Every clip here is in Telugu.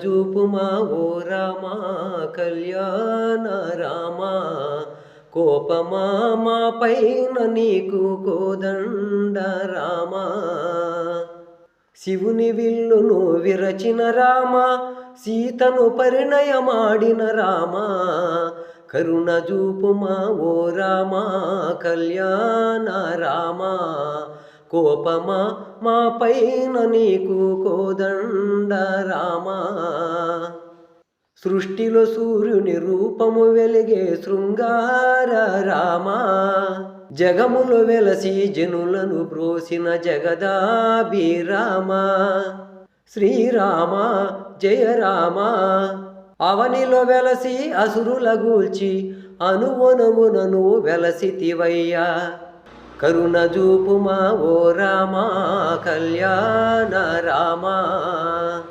జూపుమా ఓ రామా కళ్యాణ రామా, కోపమా మా పైన నీకు కోదండ రామా. శివుని విల్లును విరచిన రామా, సీతను పరిణయమాడిన రామా, కరుణ జూపుమా ఓ రామా కళ్యాణ రామా, కోపమా మా పైన నీకు కోదండ రామా. సృష్టిలో సూర్యుని రూపము వెలిగే శృంగార రామా, జగములో వెలసి జనులను బ్రోసిన జగదాభిరామా. శ్రీరామ జయ రామ, అవనిలో వెలసి అసురుల గూల్చి అనువనమునను వెలసితివయ్యా, కరుణ జూపుమా ఓ రామా కళ్యాణ రామా,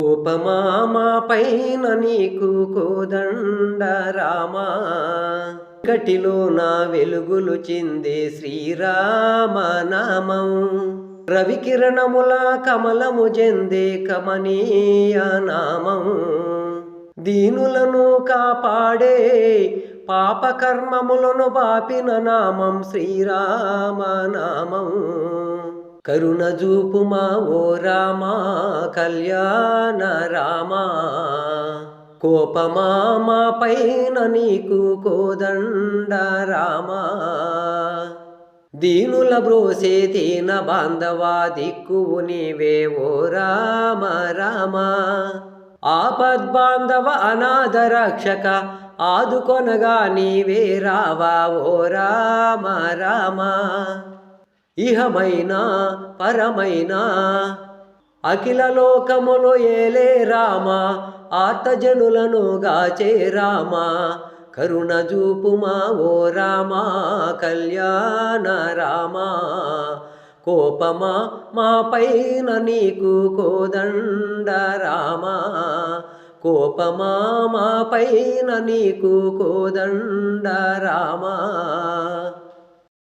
కోపమా మా పైన నీకు కోదండ రామా. కటిలో నా వెలుగులు చిందే శ్రీరామనామం, రవికిరణముల కమలము జెందే కమనీయ నామం. దీనులను కాపాడే పాపకర్మములను బాపిన నామం శ్రీరామనామం. కరుణ జూపుమా ఓ రామా కళ్యాణ రామా, కోపమా మా పైన నీకు కోదండ రామా. దీనుల బ్రోసే దీన బాంధవా దిక్కువు నీవే ఓ రామ రామా, ఆపద్బాంధవ అనాథ రక్షక ఆదుకొనగా నీవే రావా ఓ రామ రామా. ఇహమైన పరమైన అఖిల లోకములు ఏలే రామ, ఆర్తజనులను గాచే రామ, కరుణ జూపుమా ఓ రామా కళ్యాణ రామా, కోపమా మా పైన నీకు కోదండ రామా, కోపమా మా పైన నీకు కోదండ రామా.